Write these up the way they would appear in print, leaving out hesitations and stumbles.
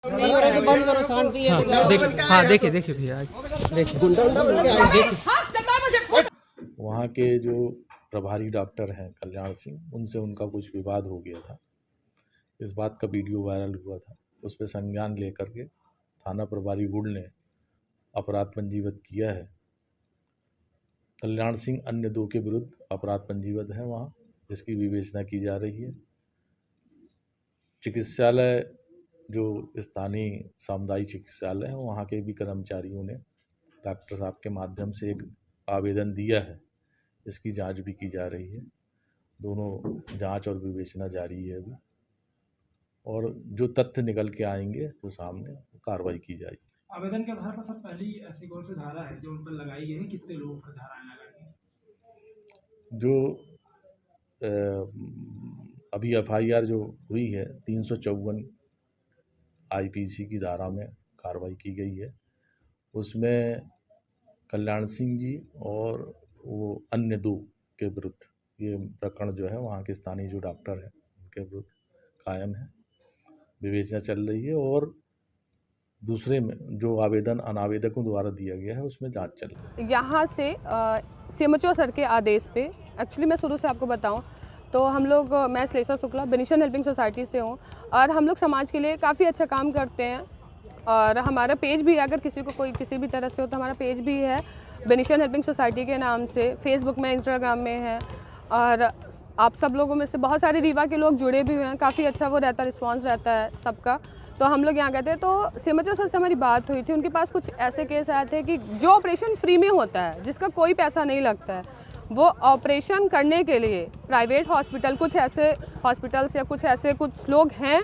नहीं हो रहा तो बंद करो, शांति है। देखिए भैया, देखिए वहाँ के जो प्रभारी डॉक्टर हैं कल्याण सिंह, उनसे उनका कुछ विवाद हो गया था। इस बात का वीडियो वायरल हुआ था। उस पर संज्ञान लेकर के थाना प्रभारी गुड़ ने अपराध पंजीबद्ध किया है। कल्याण सिंह अन्य 2 के विरुद्ध अपराध पंजीबद्ध है वहाँ, जिसकी विवेचना की जा रही है। चिकित्सालय जो स्थानीय सामुदायिक चिकित्सालय है, वहाँ के भी कर्मचारियों ने डॉक्टर साहब के माध्यम से एक आवेदन दिया है। इसकी जांच भी की जा रही है। दोनों जांच और विवेचना जारी है अभी, और जो तथ्य निकल के आएंगे तो सामने कार्रवाई की जाएगी। आवेदन के आधार पर सब पहली ऐसी कौन सी धारा है जो उन पर लगाई गई है? कितने लोगों पर धाराएं लगाई गई? जो अभी FIR जो हुई है 354 IPC की धारा में कार्रवाई की गई है। उसमें कल्याण सिंह जी और वो अन्य 2 के विरुद्ध ये प्रकरण जो है वहाँ के स्थानीय जो डॉक्टर हैं उनके विरुद्ध कायम है। विवेचना चल रही है, और दूसरे में जो आवेदन अनावेदकों द्वारा दिया गया है उसमें जांच चल रही है। यहाँ से CMHO सर के आदेश पे, एक्चुअली मैं शुरू से आपको बताऊं तो हम लोग, मैं श्लेषा शुक्ला बेनिशन हेल्पिंग सोसाइटी से हूँ, और हम लोग समाज के लिए काफ़ी अच्छा काम करते हैं। और हमारा पेज भी है, अगर किसी को कोई किसी भी तरह से हो तो हमारा पेज भी है बेनिशन हेल्पिंग सोसाइटी के नाम से, फेसबुक में, इंस्टाग्राम में है। और आप सब लोगों में से बहुत सारे रीवा के लोग जुड़े भी हुए हैं, काफ़ी अच्छा वो रहता है, रिस्पांस रहता है सबका। तो हम लोग यहाँ गए थे, तो CMHO सर से हमारी बात हुई थी। उनके पास कुछ ऐसे केस आए थे कि जो ऑपरेशन फ्री में होता है, जिसका कोई पैसा नहीं लगता है, वो ऑपरेशन करने के लिए प्राइवेट हॉस्पिटल, कुछ ऐसे हॉस्पिटल्स या कुछ ऐसे कुछ लोग हैं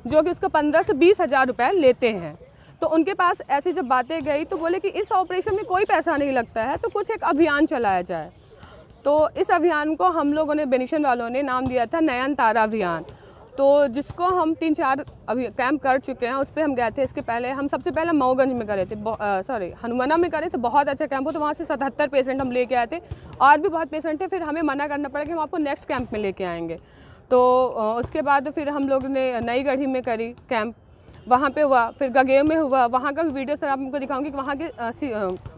जो कि उसका 15 से 20 हज़ार रुपये लेते हैं। तो उनके पास ऐसी जब बातें गई तो बोले कि इस ऑपरेशन में कोई पैसा नहीं लगता है, तो कुछ एक अभियान चलाया जाए। तो इस अभियान को हम लोगों ने, बेनिशन वालों ने नाम दिया था नयन तारा अभियान। तो जिसको हम 3-4 अभी कैंप कर चुके हैं। उस पर हम गए थे। इसके पहले हम सबसे पहले मऊगंज में करे थे, हनुमाना में करे थे। बहुत अच्छा कैंप हो, तो वहाँ से 77 पेशेंट हम लेके आए थे, और भी बहुत पेशेंट थे। फिर हमें मना करना पड़ा कि हम आपको नेक्स्ट कैंप में लेके आएंगे। तो उसके बाद फिर हम लोग ने नई गढ़ी में करी कैंप, वहाँ पे हुआ। फिर गगेव में हुआ, वहाँ का भी वीडियो सर आपको दिखाऊंगी कि वहाँ के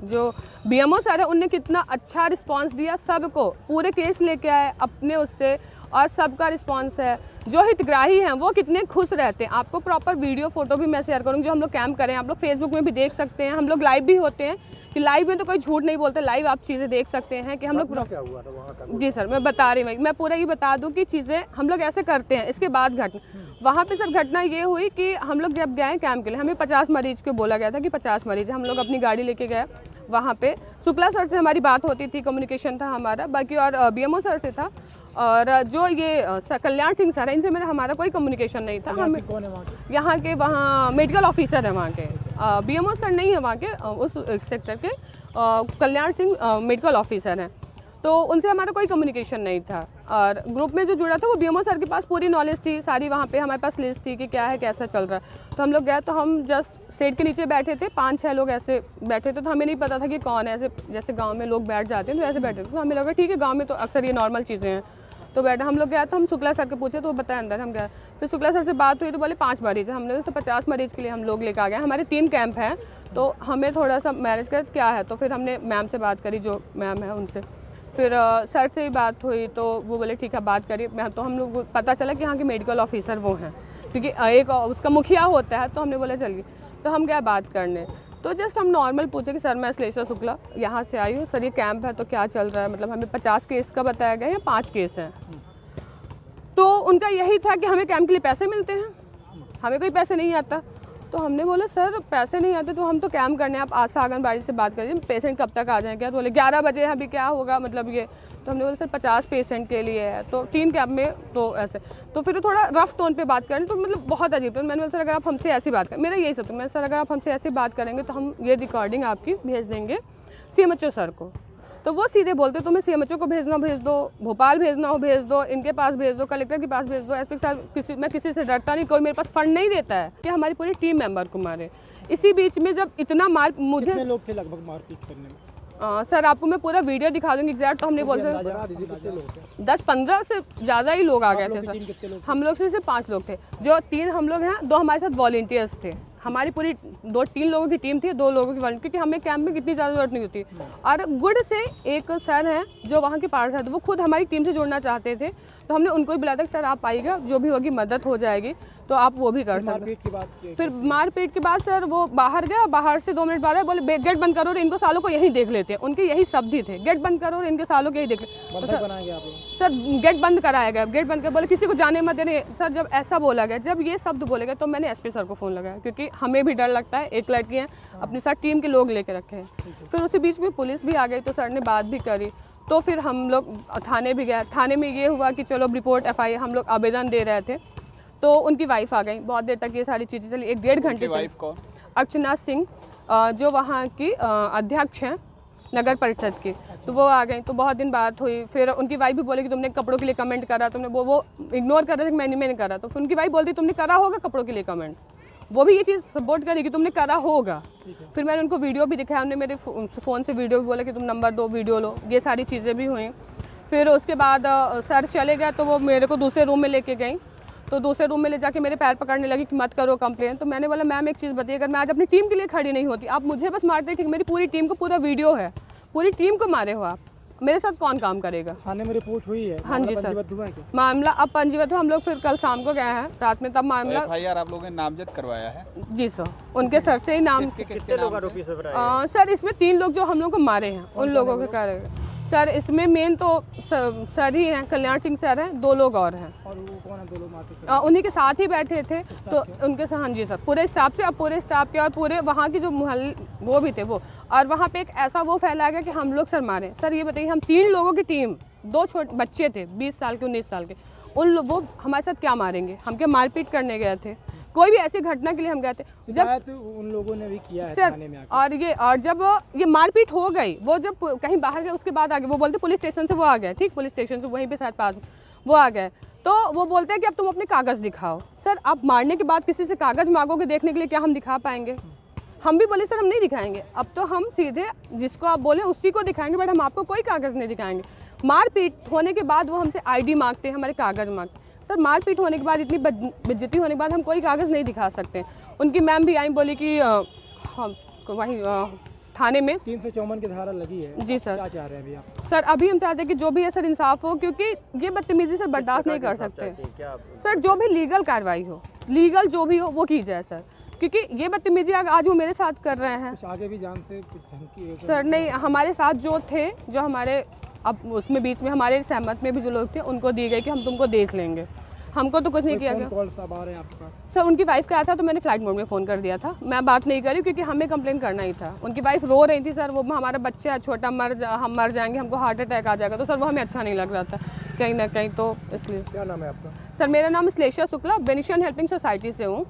जो BMO सर है उनने कितना अच्छा रिस्पांस दिया सबको, पूरे केस लेके आए अपने उससे, और सबका रिस्पांस है। जो हितग्राही हैं वो कितने खुश रहते हैं। आपको प्रॉपर वीडियो फोटो भी मैं शेयर करूँगी जो हम लोग कैंप करें। आप लोग फेसबुक में भी देख सकते हैं, हम लोग लाइव भी होते हैं, कि लाइव में तो कोई झूठ नहीं बोलते, लाइव आप चीज़ें देख सकते हैं कि हम लोग क्या हुआ था वहाँ का। जी सर, मैं बता रही हूँ, मैं पूरा ये बता दूँ कि चीज़ें हम लोग ऐसे करते हैं। इसके बाद घटना वहाँ पे सर घटना ये हुई कि हम लोग जब गए कैंप के लिए, हमें 50 मरीज को बोला गया था कि 50 मरीज है। हम लोग अपनी गाड़ी लेके गए वहाँ पे। शुक्ला सर से हमारी बात होती थी, कम्युनिकेशन था हमारा, बाकी और BMO सर से था। और जो ये कल्याण सिंह सर है, इनसे हमारा कोई कम्युनिकेशन नहीं था। हमें कौन है यहाँ के? वहाँ मेडिकल ऑफिसर है वहाँ के, BMO सर नहीं है वहाँ के, उस सेक्टर के कल्याण सिंह मेडिकल ऑफिसर हैं। तो उनसे हमारा कोई कम्युनिकेशन नहीं था। और ग्रुप में जो जुड़ा था वो BMO सर के पास पूरी नॉलेज थी सारी, वहाँ पे हमारे पास लिस्ट थी कि क्या है, कैसा चल रहा है। तो हम लोग गए, तो हम जस्ट शेड के नीचे बैठे थे, 5-6 लोग ऐसे बैठे थे। तो हमें नहीं पता था कि कौन है, ऐसे जैसे गांव में लोग बैठ जाते हैं तो ऐसे बैठे थे। तो हमें लगा ठीक है, गाँव में तो अक्सर ये नॉर्मल चीज़ें हैं। तो बैठे हम लोग गया, तो हम शुक्ला सर के पूछे तो वो बताया अंदर। हम गए, फिर शुक्ला सर से बात हुई तो बोले 5 मरीज है। हम लोग 50 मरीज के लिए हम लोग लेकर आ गए। हमारे 3 कैंप हैं, तो हमें थोड़ा सा मैनेज कर क्या है। तो फिर हमने मैम से बात करी, जो मैम है उनसे, फिर सर से ही बात हुई। तो वो बोले ठीक है, बात करिए। तो हम लोग पता चला कि यहाँ के मेडिकल ऑफिसर वो हैं, क्योंकि एक उसका मुखिया होता है। तो हमने बोला चलिए, तो हम गए बात करने। तो जस्ट हम नॉर्मल पूछे कि सर मैं श्लेषा शुक्ला यहाँ से आई हूँ, सर ये कैंप है तो क्या चल रहा है, मतलब हमें 50 केस का बताया गया या 5 केस हैं। तो उनका यही था कि हमें कैंप के लिए पैसे मिलते हैं, हमें कोई पैसे नहीं आता। तो हमने बोला सर पैसे नहीं आते तो हम तो कैंप करने, आप आशा आंगनबाड़ी से बात करिए, पेशेंट कब तक आ जाएँ क्या? तो बोले 11 बजे अभी क्या होगा, मतलब ये। तो हमने बोला सर 50 पेशेंट के लिए है, तो 3 कैंप में, तो ऐसे। तो फिर थोड़ा रफ टोन पे बात करें, तो मतलब बहुत अजीब टोन। मैंने बोला सर अगर आप हमसे ऐसी बात करें, मेरा यही सब, मैं सर अगर आप हमसे ऐसी बात करेंगे तो हम ये रिकॉर्डिंग आपकी भेज देंगे CMHO सर को। तो वो सीधे बोलते तुम्हें CMHO को भेजना भेज दो, भोपाल भेजना हो भेज दो, इनके पास भेज दो, कलेक्टर के पास भेज दो, SP साहब। मैं किसी से डरता नहीं, कोई मेरे पास फंड नहीं देता है कि हमारी पूरी टीम मेंबर को मारे। इसी बीच में जब इतना मार, मुझे कितने लोग थे लगभग मारपीट करने में? सर आपको मैं पूरा वीडियो दिखा दूंगी एग्जैक्ट। तो हमने बोल सर 10-15 से ज़्यादा ही लोग आ गए थे सर। हम लोग से सिर्फ 5 लोग थे, जो 3 हम लोग हैं, 2 हमारे साथ वॉलंटियर्स थे। हमारी पूरी 3 लोगों की टीम थी, 2 लोगों की वॉलंटियर, क्योंकि हमें कैंप में कितनी ज़्यादा ज़रूरत नहीं होती। और गुड से एक सर हैं जो वहाँ के पार्षद, वो खुद हमारी टीम से जुड़ना चाहते थे, तो हमने उनको ही बुलाया था कि सर आप आइएगा, जो भी होगी मदद हो जाएगी, तो आप वो भी कर सकते। फिर मारपीट के बाद सर वो बाहर गया, बाहर से 2 मिनट बाद आए, बोले गेट बंद करो और इनको सालों को यहीं देख लेते हैं। उनके यही शब्द ही थे, गेट बंद करो और इनके सालों को यही देख लेते। सर गेट बंद कराया गया, गेट बंद कर, बोले किसी को जाने मत देने। सर जब ऐसा बोला गया, जब ये शब्द बोले गए, तो मैंने एसपी सर को फ़ोन लगाया, क्योंकि हमें भी डर लगता है, एक लड़की है, अपने साथ टीम के लोग लेके रखे हैं। फिर उसी बीच में पुलिस भी आ गई, तो सर ने बात भी करी, तो फिर हम लोग थाने भी गए। थाने में ये हुआ कि चलो रिपोर्ट FIR, हम लोग आवेदन दे रहे थे, तो उनकी वाइफ आ गई। बहुत देर तक ये सारी चीज़ें चली, 1-1.5 घंटे चली। अर्चना सिंह, जो वहाँ की अध्यक्ष हैं नगर परिषद की, तो वो आ गई। तो बहुत दिन बात हुई, फिर उनकी वाइफ भी बोली कि तुमने कपड़ों के लिए कमेंट करा, तुमने वो इग्नोर कर रहे थे कि मैंने नहीं करा। तो फिर उनकी वाइफ बोलती तुमने करा होगा कपड़ों के लिए कमेंट, वो भी ये चीज़ सपोर्ट करी कि तुमने करा होगा। फिर मैंने उनको वीडियो भी दिखाया, उन्होंने मेरे फ़ोन से वीडियो भी बोला कि तुम नंबर दो, वीडियो लो, ये सारी चीज़ें भी हुई। फिर उसके बाद सर चले गए, तो वो मेरे को दूसरे रूम में लेके गई, तो दूसरे रूम में ले जाके मेरे पैर पकड़ने लगी कि मत करो कंप्लेन। तो मैंने बोला मैम एक चीज़ बताइए, अगर मैं आज अपनी टीम के लिए खड़ी नहीं होती, आप मुझे बस मारते, ठीक, मेरी पूरी टीम को पूरा वीडियो है, पूरी टीम को मारे हो आप, मेरे साथ कौन काम करेगा। थाने में रिपोर्ट हुई है? हाँ जी सर, मामला अब पंजीबद्ध, हम लोग फिर कल शाम को गए हैं रात में, तब मामला FIR आप लोगों ने नामजद करवाया है? जी सर, उनके सर से ही नाम। कितने लोग आरोपी सर इसमें 3 लोग जो हम लोग को मारे हैं, उन लोगों के कारण सर इसमें मेन तो सर ही हैं, कल्याण सिंह सर हैं, 2 लोग और हैं। और वो कौन है 2 लोग मारते? उन्हीं के साथ ही बैठे थे, तो उनके साथ, हाँ जी सर, पूरे स्टाफ से, अब पूरे स्टाफ के और पूरे वहाँ की जो मोहल्ले वो भी थे वो, और वहाँ पे एक ऐसा वो फैलाया गया कि हम लोग सर मारे। सर ये बताइए, हम 3 लोगों की टीम, 2 छोटे बच्चे थे, 20 साल के 19 साल के, वो हमारे साथ क्या मारेंगे? हम क्या मारपीट करने गए थे? कोई भी ऐसी घटना के लिए हम गए थे जब उन लोगों ने भी किया है सर थाने में आके। और जब ये मारपीट हो गई, वो जब कहीं बाहर गए, उसके बाद आ गए, वो बोलते पुलिस स्टेशन से वो आ गए, ठीक, पुलिस स्टेशन से वहीं पे शायद पास वो आ गए, तो वो बोलते हैं कि अब तुम अपने कागज़ दिखाओ। सर आप मारने के बाद किसी से कागज़ मांगोगे देखने के लिए, क्या हम दिखा पाएंगे? हम भी बोले सर हम नहीं दिखाएंगे, अब तो हम सीधे जिसको आप बोले उसी को दिखाएंगे, बट हम आपको कोई कागज़ नहीं दिखाएंगे। मारपीट होने के बाद वो हमसे ID मांगते हैं, हमारे कागज़ मांगते। सर मारपीट होने के बाद, इतनी बेइज्जती होने के बाद हम कोई कागज़ नहीं दिखा सकते। उनकी मैम भी आई, बोली कि हम वहीं थाने में 354 की धारा लगी है। जी सर। क्या चाह रहे हैं अभी आप? सर अभी हम चाहते हैं कि जो भी है सर इंसाफ हो, क्योंकि ये बदतमीजी सर बर्दाश्त नहीं कर सकते। सर जो भी लीगल कार्रवाई हो, लीगल जो भी हो वो की जाए सर, क्योंकि ये बदतमीजी आज वो मेरे साथ कर रहे हैं। कुछ आगे भी जानते कुछ धमकी? सर नहीं, हमारे साथ जो थे, जो हमारे अब उसमें बीच में हमारे सहमत में भी जो लोग थे, उनको दी गई कि हम तुमको देख लेंगे, हमको तो कुछ नहीं किया गया। कॉल सब आ रहे हैं आपके पास? सर उनकी वाइफ का आया था, तो मैंने फ्लाइट मोड में फ़ोन कर दिया था, मैं बात नहीं करी क्योंकि हमें कंप्लेन करना ही था। उनकी वाइफ रो रही थी, सर वो हमारा बच्चा छोटा हम मर जाएंगे, हमको हार्ट अटैक आ जाएगा, तो सर वो हमें अच्छा नहीं लग रहा था कहीं ना कहीं, तो इसलिए। क्या नाम है आपका? सर मेरा नाम श्लेषा शुक्ला, बेनिशियन हेल्पिंग सोसाइटी से हूँ।